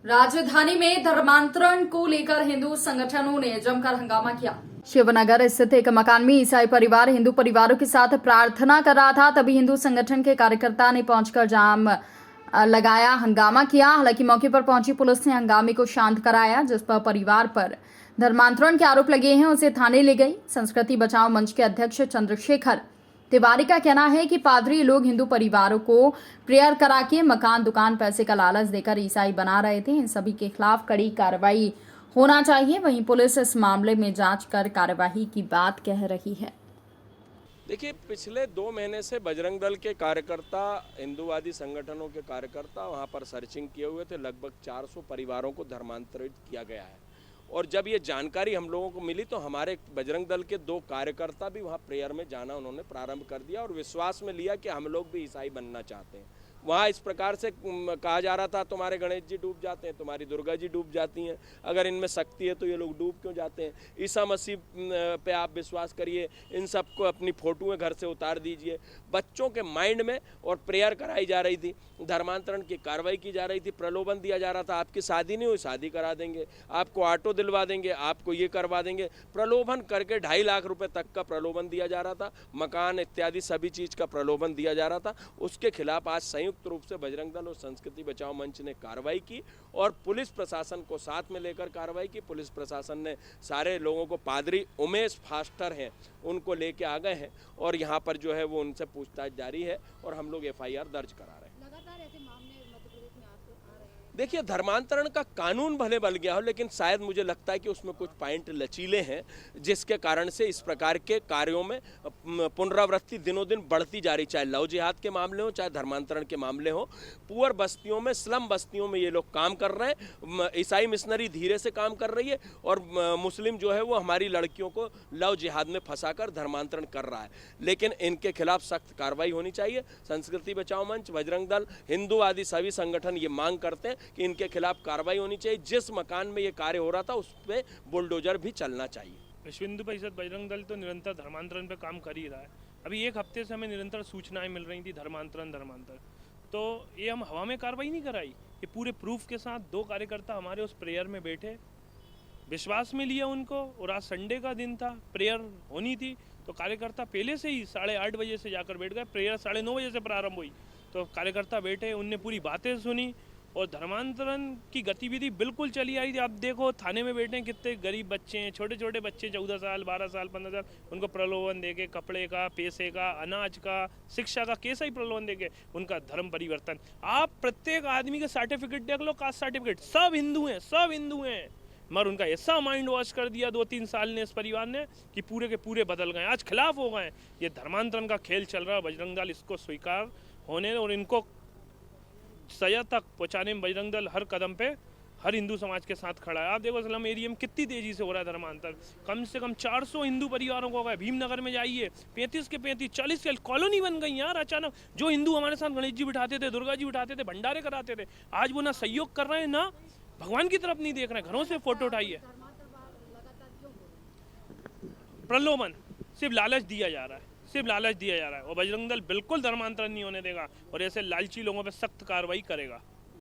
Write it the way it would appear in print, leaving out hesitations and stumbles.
राजधानी में धर्मांतरण को लेकर हिंदू संगठनों ने जमकर हंगामा किया। शिवनगर स्थित एक मकान में ईसाई परिवार हिंदू परिवारों के साथ प्रार्थना कर रहा था, तभी हिंदू संगठन के कार्यकर्ता ने पहुंचकर जाम लगाया, हंगामा किया। हालांकि मौके पर पहुंची पुलिस ने हंगामे को शांत कराया। जिस पर परिवार पर धर्मांतरण के आरोप लगे हैं उसे थाने ले गई। संस्कृति बचाओ मंच के अध्यक्ष चंद्रशेखर तिवारी का कहना है कि पादरी लोग हिंदू परिवारों को प्रेयर करा के मकान, दुकान, पैसे का लालच देकर ईसाई बना रहे थे। इन सभी के खिलाफ कड़ी कार्रवाई होना चाहिए। वहीं पुलिस इस मामले में जांच कर कार्रवाई की बात कह रही है। देखिए, पिछले 2 महीने से बजरंग दल के कार्यकर्ता, हिंदूवादी संगठनों के कार्यकर्ता वहां पर सर्चिंग किए हुए थे। लगभग 400 परिवारों को धर्मांतरित किया गया है। और जब ये जानकारी हम लोगों को मिली तो हमारे बजरंग दल के 2 कार्यकर्ता भी वहाँ प्रेयर में जाना उन्होंने प्रारंभ कर दिया और विश्वास में लिया कि हम लोग भी ईसाई बनना चाहते हैं। वहाँ इस प्रकार से कहा जा रहा था, तुम्हारे गणेश जी डूब जाते हैं, तुम्हारी दुर्गा जी डूब जाती हैं, अगर इनमें शक्ति है तो ये लोग डूब क्यों जाते हैं। ईसा मसीह पे आप विश्वास करिए, इन सबको अपनी फोटोएं घर से उतार दीजिए। बच्चों के माइंड में और प्रेयर कराई जा रही थी, धर्मांतरण की कार्रवाई की जा रही थी, प्रलोभन दिया जा रहा था, आपकी शादी नहीं हुई शादी करा देंगे, आपको ऑटो दिलवा देंगे, आपको ये करवा देंगे। प्रलोभन करके 2.5 लाख रुपए तक का प्रलोभन दिया जा रहा था, मकान इत्यादि सभी चीज़ का प्रलोभन दिया जा रहा था। उसके खिलाफ आज संयुक्त रूप से बजरंग दल और संस्कृति बचाओ मंच ने कार्रवाई की और पुलिस प्रशासन को साथ में लेकर कार्रवाई की। पुलिस प्रशासन ने सारे लोगों को, पादरी उमेश फास्टर हैं उनको लेके आ गए हैं और यहाँ पर जो है वो उनसे पूछताछ जारी है और हम लोग FIR दर्ज करा रहे हैं। देखिए, धर्मांतरण का कानून भले बन गया हो, लेकिन शायद मुझे लगता है कि उसमें कुछ पॉइंट लचीले हैं जिसके कारण से इस प्रकार के कार्यों में पुनरावृत्ति दिनों दिन बढ़ती जा रही। चाहे लव जिहाद के मामले हो, चाहे धर्मांतरण के मामले हो, पुअर बस्तियों में, स्लम बस्तियों में ये लोग काम कर रहे हैं। ईसाई मिशनरी धीरे से काम कर रही है और मुस्लिम जो है वो हमारी लड़कियों को लव जिहाद में फंसाकर धर्मांतरण कर रहा है। लेकिन इनके खिलाफ सख्त कार्रवाई होनी चाहिए। संस्कृति बचाओ मंच, बजरंग दल, हिंदू आदि सभी संगठन ये मांग करते हैं कि इनके खिलाफ कार्रवाई होनी चाहिए। जिस मकान में ये कार्य हो रहा था उस पर बुलडोजर भी चलना चाहिए। विश्व हिंदू परिषद बजरंग दल तो निरंतर धर्मांतरण पे काम कर ही रहा है। अभी 1 हफ्ते से हमें निरंतर सूचनाएं मिल रही थी धर्मांतरण, तो ये हम हवा में कार्रवाई नहीं कराई। ये पूरे प्रूफ के साथ 2 कार्यकर्ता हमारे उस प्रेयर में बैठे, विश्वास में लिया उनको। और आज संडे का दिन था, प्रेयर होनी थी, तो कार्यकर्ता पहले से ही 8:30 बजे से जाकर बैठ गए। प्रेयर 9:30 बजे से प्रारंभ हुई, तो कार्यकर्ता बैठे, उनने पूरी बातें सुनी और धर्मांतरण की गतिविधि बिल्कुल चली आई थी। आप देखो, थाने में बैठे कितने गरीब बच्चे हैं, छोटे छोटे बच्चे, 14 साल, 12 साल, 15 साल, उनको प्रलोभन देके कपड़े का, पैसे का, अनाज का, शिक्षा का, कैसा ही प्रलोभन देके उनका धर्म परिवर्तन। आप प्रत्येक आदमी के सर्टिफिकेट देख लो, कास्ट सर्टिफिकेट, सब हिंदू हैं, मगर उनका ऐसा माइंड वॉश कर दिया 2-3 साल ने इस परिवार ने कि पूरे के पूरे बदल गए, आज खिलाफ हो गए। ये धर्मांतरण का खेल चल रहा है, बजरंग दल इसको स्वीकार होने और इनको सजा तक पहुँचाने में बजरंग दल हर कदम पे हर हिंदू समाज के साथ खड़ा है। आप देखो स्लम एरिया में कितनी तेजी से हो रहा है धर्मांतर। कम से कम 400 हिंदू परिवारों को गए। भीमनगर में जाइए, 35 के 35, 40 के कॉलोनी बन गई यार अचानक। जो हिंदू हमारे साथ गणेश जी बिठाते थे, दुर्गा जी बिठाते थे, भंडारे कराते थे, आज वो ना सहयोग कर रहे हैं, ना भगवान की तरफ नहीं देख रहे हैं। घरों से फोटो उठाइए, प्रलोभन, सिर्फ लालच दिया जा रहा है, और बजरंग दल बिल्कुल धर्मांतरण नहीं होने देगा और ऐसे लालची लोगों पर सख्त कार्रवाई करेगा।